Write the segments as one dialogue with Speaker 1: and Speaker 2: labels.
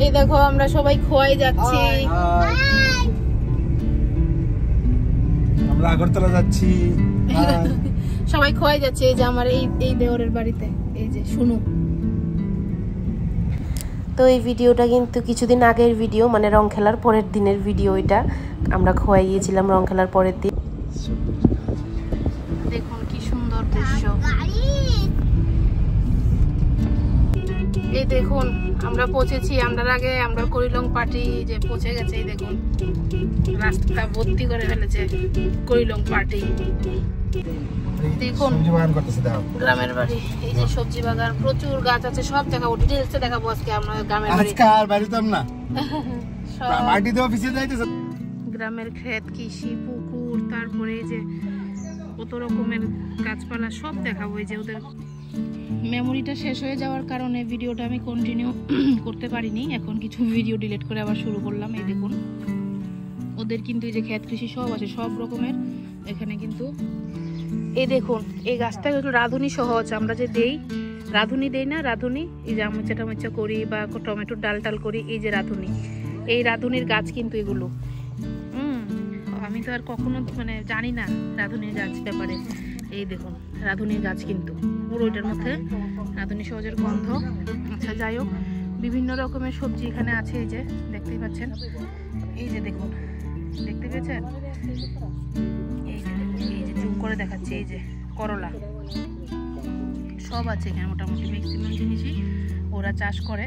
Speaker 1: এই দেখো আমরা সবাই খোয়াই যাচ্ছি।
Speaker 2: আমরা আগরতলা যাচ্ছি।
Speaker 1: সবাই খোয়াই যাচ্ছে। এই যে আমার এই দেওরের বাড়িতে এই যে শুনো।
Speaker 3: তো এই ভিডিওটা কিন্তু কিছুদিন আগের ভিডিও, মানে রং খেলার পরের দিনের ভিডিও। এটা আমরা খোয়াই গিয়েছিলাম রং খেলার পরের দিন।
Speaker 1: দেখুন কি সুন্দর দৃশ্য। এই দেখুন আমরা পৌঁছেছি। আমরা আগে আমরা করিলং পার্টি যে পৌঁছে গেছে। এই দেখুন রাস্তা ভর্তি করে ফেলেছে করিলং পার্টি। দেখুন গ্রামের বাড়ি, এই যে সবজি বাগান, প্রচুর গাছ আছে। সব দেখাবো, ডিটেইলসে দেখাবো আজকে আমরা গ্রামের বাড়ি।
Speaker 2: আজকে আর বাড়িতাম না, পার্টিতে অফিসে যাইতেছে।
Speaker 1: গ্রামের ক্ষেত, কৃষি, পুকুর, তারপরে এই যে কত রকমের গাছপালা সব দেখাবো। এই যে ওদের মেমোরিটা শেষ হয়ে যাওয়ার কারণে ভিডিওটা আমি কন্টিনিউ করতে পারিনি। এখন কিছু ভিডিও ডিলিট করে আবার শুরু করলাম। এই দেখুন ওদের কিন্তু এই যে ক্ষেত কৃষি সব আছে, সব রকমের এখানে কিন্তু। এই দেখুন এই গাছটা একটু রাঁধুনি সহজ, আমরা যে দেই রাঁধুনি দেই না, রাঁধুনি এই যে আমচা টামচা করি বা টমেটোর ডাল টাল করি, এই যে রাঁধুনি, এই রাঁধুনির গাছ কিন্তু এগুলো। আমি তো আর কখনো মানে জানি না রাঁধুনির গাছ ব্যাপারে। এই দেখুন রাঁধুনির গাছ কিন্তু পুরো এটার মধ্যে রাঁধুনি সহজের গন্ধ। আচ্ছা যাই হোক, বিভিন্ন রকমের সবজি এখানে আছে। এই যে দেখতেই পাচ্ছেন, এই যে দেখুন দেখতে পেয়েছেন, এই যে জুম করে দেখাচ্ছে, এই যে করলা সব আছে এখানে। মোটামুটি ম্যাক্সিমাম জিনিসই ওরা চাষ করে।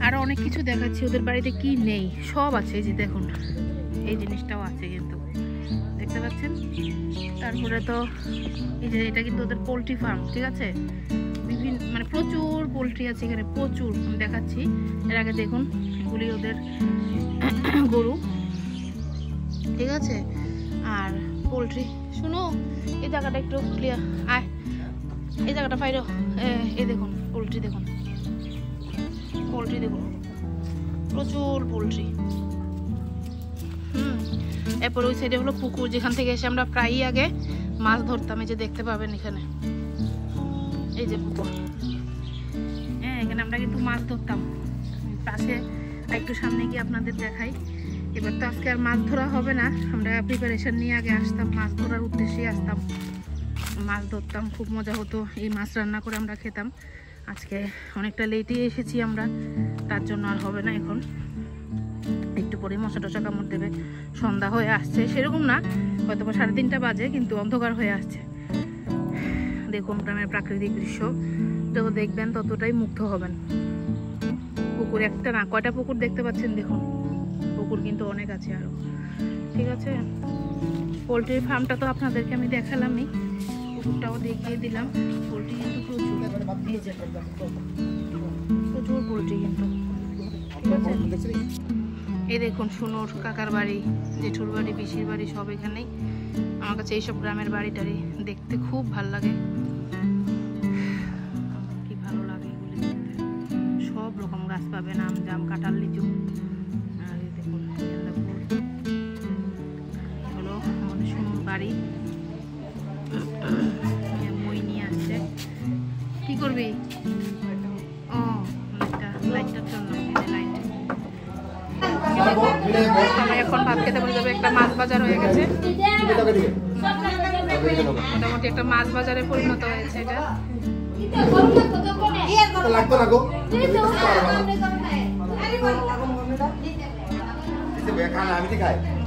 Speaker 1: আরো অনেক কিছু দেখাচ্ছি ওদের বাড়িতে কি নেই, সব আছে। এই যে দেখুন এই জিনিসটাও আছে কিন্তু, দেখতে পাচ্ছেন। তারপরে তো এই যে এটা কিন্তু ওদের পোলট্রি ফার্ম, ঠিক আছে। বিভিন্ন মানে প্রচুর পোলট্রি আছে এখানে, প্রচুর। আমি দেখাচ্ছি। এর আগে দেখুন এগুলি ওদের গরু, ঠিক আছে। আর পোলট্রি, শুনো এই জায়গাটা একটু ক্লিয়ার, আয় এই জায়গাটা পাইরো। এই দেখুন পোলট্রি, দেখুন পোলট্রি, দেখুন প্রচুর পোলট্রি। এরপর ওই সাইডে হলো পুকুর, যেখান থেকে এসে আমরা প্রায়ই আগে মাছ ধরতাম। এই যে দেখতে পাবেন এখানে, এই যে পুকুর। হ্যাঁ এখানে আমরা কিন্তু মাছ ধরতাম। পাশে একটু সামনে গিয়ে আপনাদের দেখাই। এবার তো আজকে আর মাছ ধরা হবে না, আমরা প্রিপারেশন নিয়ে আগে আসতাম, মাছ ধরার উদ্দেশ্যেই আসতাম, মাছ ধরতাম, খুব মজা হতো। এই মাছ রান্না করে আমরা খেতাম। আজকে অনেকটা লেটে এসেছি আমরা, তার জন্য আর হবে না। এখন একটু পরে মশা টশা কামড় দেবে, সন্ধ্যা হয়ে আসছে, সেরকম না, হয়তো 3:30 বাজে, কিন্তু অন্ধকার হয়ে আসছে। দেখুন গ্রামের প্রাকৃতিক দৃশ্য, যত দেখবেন ততটাই মুগ্ধ হবেন। পুকুর একটা না, কয়টা পুকুর দেখতে পাচ্ছেন দেখুন, পুকুর কিন্তু অনেক আছে আরো, ঠিক আছে। পোলট্রির ফার্মটা তো আপনাদেরকে আমি দেখালামই, পুকুরটাও দেখিয়ে দিলাম। পোলট্রি কিন্তু প্রচুর, প্রচুর পোলট্রি কিন্তু, ঠিক আছে। এই দেখুন সুনুর কাকার বাড়ি, জেঠুর বাড়ি, পিসির বাড়ি সব এখানেই। আমার কাছে এইসব গ্রামের বাড়ি টাড়ি দেখতে খুব ভালো লাগে, কি ভালো লাগে এগুলি দেখতে। সব রকম গাছ পাবেন, আম জাম কাঁঠাল লিচু। আর এই দেখুন হলো আমাদের সুনুর বাড়ি। মই নিয়ে আসছে, কি করবি? ও লাইটটার জন্য, লাইট। আমরা এখন ভাত খেতে বলে যাবে। একটা মাছ বাজার হয়ে গেছে, মোটামুটি একটা মাছ বাজারে পরিণত হয়েছে এটা।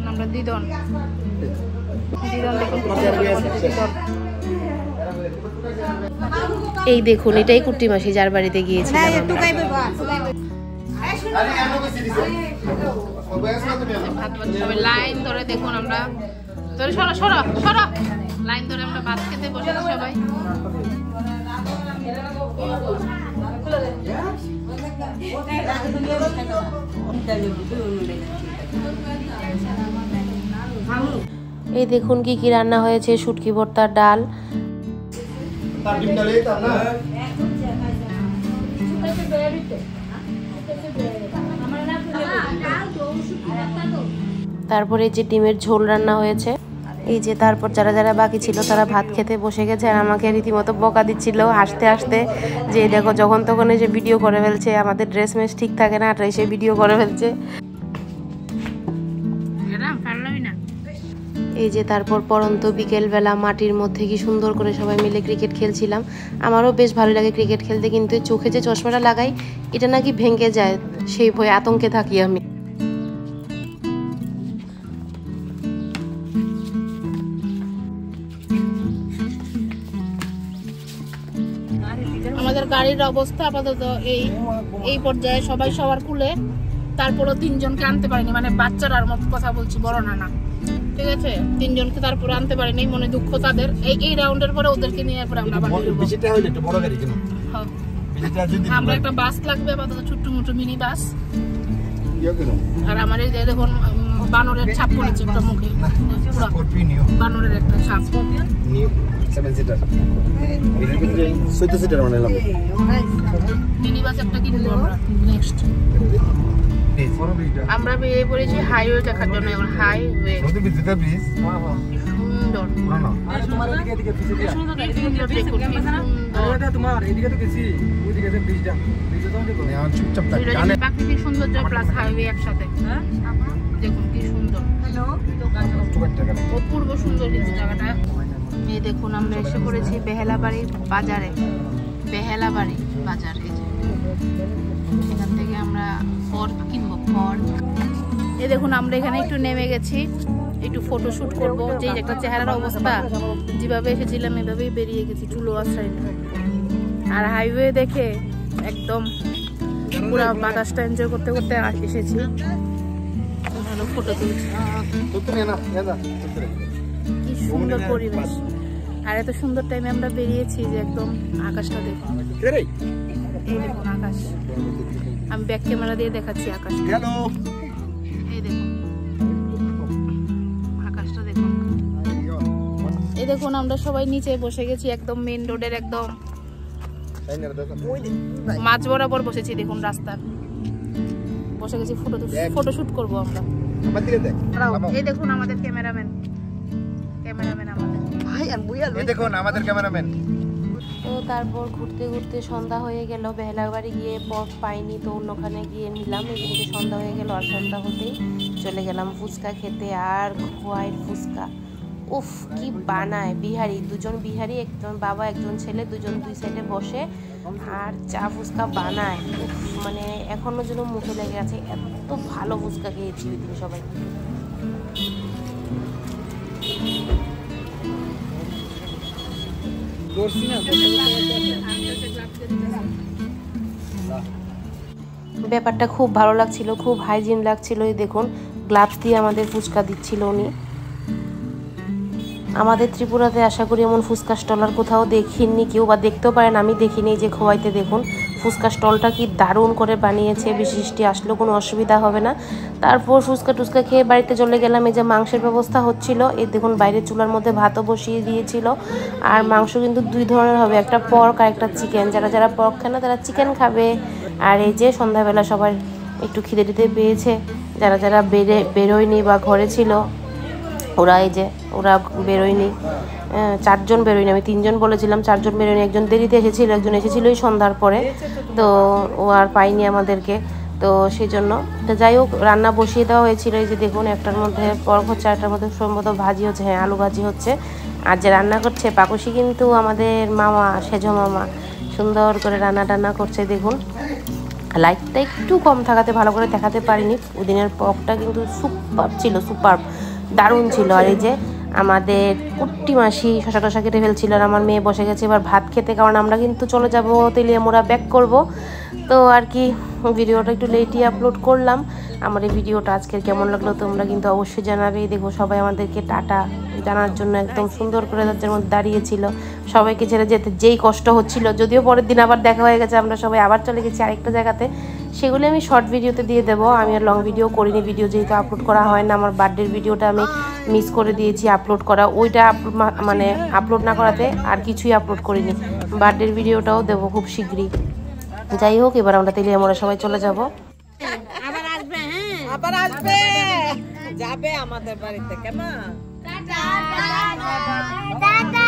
Speaker 1: আমরা দিদন
Speaker 3: এই দেখুন এটাই কুট্টি মাসি যার বাড়িতে গিয়েছিলাম।
Speaker 1: লাইন ধরে দেখুন আমরা, সরা সরা সরা, লাইন ধরে আমরা ভাত খেতে বসেছি সবাই।
Speaker 3: এই দেখুন কি কি রান্না হয়েছে, শুটকি ভর্তা, ডাল। তারপরে যে ডিমের ঝোল রান্না হয়েছে। এই যে তারপর যারা যারা বাকি ছিল তারা ভাত খেতে বসে গেছে আর আমাকে রীতিমতো বকা দিচ্ছিল হাসতে হাসতে যে দেখো যখন তখন এসে ভিডিও করে ফেলছে, আমাদের ড্রেস মেস ঠিক থাকে না, এসে ভিডিও করে ফেলছে। এই যে তারপর পরন্ত বিকেলবেলা মাটির মধ্যে কি সুন্দর করে সবাই মিলে ক্রিকেট খেলছিলাম। আমারও বেশ ভালো লাগে ক্রিকেট খেলতে, কিন্তু চোখে যে চশমাটা লাগাই এটা নাকি ভেঙে যায়, সেই ভয়ে আতঙ্কে থাকি আমি।
Speaker 1: আমাদের গাড়ির অবস্থা আপাতত এই পর্যায়ে, সবাই সবার কুলে, তারপরও 3 জনকে আনতে পারিনি, মানে বাচ্চারার মতো কথা বলছি, বড় না, ঠিক আছে, 3 জনকে তারপরে আনতে পারিনি, মনে দুঃখ তাদের। এই রাউন্ডের পরে ওদেরকে নিয়ে পরে আমরা আবার বের হবো।
Speaker 2: বিজিটা হইলো একটু বড় গাড়ি কেন?
Speaker 1: হ্যাঁ,
Speaker 2: বিজিটা যদি
Speaker 1: আমরা একটা বাস লাগবে আপাতত, ছোট্ট মোটো মিনি বাস।
Speaker 2: ইয়া কেন?
Speaker 1: আর আমার এই যে দেখুন বানরের ছাপ পড়েছে একটা মুখে, পুরো
Speaker 2: স্করপিও
Speaker 1: বানরের একটা ছাপ।
Speaker 2: নিউ 7 সিটার, এটা কিন্তু 14 সিটার বানাইলাম।
Speaker 1: মিনি বাস একটা কিনবো আমরা নেক্সট। আমরা বেরিয়ে পড়েছি হাইওয়ে দেখার জন্য। এখন হাইওয়ে
Speaker 2: নদী বিদ্যুৎ ব্রিজ
Speaker 1: সুন্দর,
Speaker 2: পুরানো।
Speaker 1: তোমার এদিকে তো গেছি, ওইদিকে যে ব্রিজটা
Speaker 2: এখন চুপচাপ থাক কানে।
Speaker 1: প্রাকৃতিক সৌন্দর্য প্লাস হাইওয়ে একসাথে, দেখুন কি সুন্দর, অপূর্ব সুন্দর কিন্তু জায়গাটা। এই দেখুন আমরা এসে পড়েছি বেহেলাবাড়ি বাজারে, বেহেলাবাড়ি বাজার। এই যে এখান থেকে আমরা পর্ক কিনবো, পর্ক। এই দেখুন আমরা এখানে একটু নেমে গেছি, একটু ফটোশুট করবো। যে একটা চেহারার অবস্থা, যেভাবে এসেছিলাম এভাবেই বেরিয়ে গেছি, চুলো আশ্রয়। আর হাইওয়ে দেখে একদম পুরো বাতাসটা এনজয় করতে করতে এসেছি, ফটো তুলছি। কি সুন্দর পরিবেশ, আর এত সুন্দর টাইমে আমরা বেরিয়েছি যে একদম আকাশটা দেখুন। এই দেখুন আকাশ, আমি ব্যাক ক্যামেরা দিয়ে দেখাচ্ছি আকাশ। এই দেখুন আকাশটা দেখুন। এই দেখুন আমরা সবাই নিচে বসে গেছি, একদম মেইন রোডের একদম মাঝ বরাবর বসেছি। দেখুন রাস্তার বসে গেছি, ফটোশুট করবো আমরা। এই দেখুন আমাদের ক্যামেরাম্যান আমাদের ভাই, আর
Speaker 2: দেখুন আমাদের ক্যামেরাম্যান।
Speaker 3: তো তারপর ঘুরতে ঘুরতে সন্ধ্যা হয়ে গেল। বেহেলাবাড়ি গিয়ে পর্ক পাইনি, তো অন্যখানে গিয়ে নিলাম। এদিকে সন্ধ্যা হয়ে গেল, আর সন্ধ্যা হতেই চলে গেলাম ফুচকা খেতে। আর খোয়াইয়ের ফুচকা, উফ কি বানায়! বিহারি, 2 জন বিহারি, একজন বাবা একজন ছেলে, 2 জন 2 সাইডে বসে আর চা ফুচকা বানায়। উফ, মানে এখনো যেন মুখে লেগে আছে, এত ভালো ফুচকা খেয়েছি ওই দিন সবাই। ব্যাপারটা খুব ভালো লাগছিল, খুব হাইজিন লাগছিল। এই দেখুন গ্লাভস দিয়ে আমাদের ফুচকা দিচ্ছিল উনি। আমাদের ত্রিপুরাতে আশা করি এমন ফুচকা স্টল আর কোথাও দেখিনি কেউ, বা দেখতেও পারেন, আমি দেখিনি। যে খোয়াইতে দেখুন ফুচকা স্টলটা কি দারুণ করে বানিয়েছে, বৃষ্টি আসলেও কোনো অসুবিধা হবে না। তারপর ফুচকা টুচকা খেয়ে বাড়িতে চলে গেলাম। এই যে মাংসের ব্যবস্থা হচ্ছিল, এই দেখুন বাইরের চুলার মধ্যে ভাতও বসিয়ে দিয়েছিল। আর মাংস কিন্তু 2 ধরনের হবে, একটা পর্ক আর একটা চিকেন। যারা যারা পর্ক খায় না তারা চিকেন খাবে। আর এই যে সন্ধ্যাবেলা সবার একটু খিদে টিদে পেয়েছে, যারা যারা বেরোয়নি বা ঘরে ছিল ওরা, এই যে ওরা বেরোয়নি, 4 জন বেরোয়নি, আমি 3 জন বলেছিলাম, 4 জন বেরোয়নি। একজন দেরিতে এসেছিল, একজন এসেছিলই সন্ধ্যার পরে, তো ও আর পাইনি আমাদেরকে, তো সেই জন্য। তো যাই হোক রান্না বসিয়ে দেওয়া হয়েছিল। এই যে দেখুন একটার মধ্যে পর্ক হচ্ছে, আরেকটার মধ্যে সম্ভবত ভাজি হচ্ছে, হ্যাঁ আলু ভাজি হচ্ছে। আর যে রান্না করছে পাকুশি কিন্তু আমাদের মামা, সেজো মামা, সুন্দর করে রান্না টান্না করছে। দেখুন লাইটটা একটু কম থাকাতে ভালো করে দেখাতে পারিনি। ওদিনের পর্কটা কিন্তু সুপার ছিল, সুপার দারুণ ছিল। আর এই যে আমাদের কুট্টি মাসি শশা টশা কেটে ফেলছিল, আর আমার মেয়ে বসে গেছে এবার ভাত খেতে, কারণ আমরা কিন্তু চলে যাব তেলিয়ামুড়া, ব্যাক করব। তো আর কি ভিডিওটা একটু লেটই আপলোড করলাম। আমার এই ভিডিওটা আজকের কেমন লাগলো তোমরা কিন্তু অবশ্যই জানাবে। দেখো সবাই আমাদেরকে টাটা জানার জন্য একদম সুন্দর করে তাদের মধ্যে দাঁড়িয়েছিল। সবাইকে ছেড়ে যেতে যেই কষ্ট হচ্ছিল, যদিও পরের দিন আবার দেখা হয়ে গেছে, আমরা সবাই আবার চলে গেছি আরেকটা জায়গাতে। সেগুলো আমি শর্ট ভিডিওতে দিয়ে দেবো। আমি আর লং ভিডিও করিনি, ভিডিও যেহেতু আপলোড করা হয় না। আমার বার্থডের ভিডিওটা আমি মিস করে দিয়েছি আপলোড করা, ওইটা মানে আপলোড না করাতে আর কিছুই আপলোড করিনি। বার্থডের ভিডিওটাও দেবো খুব শীঘ্রই। যাই হোক এবার আমরা তেলিয়ামুড়া সবাই চলে যাব।
Speaker 4: আবার আসবে, হ্যাঁ আবার আসবে, যাবে আমাদের বাড়িতে, কেমন টাটা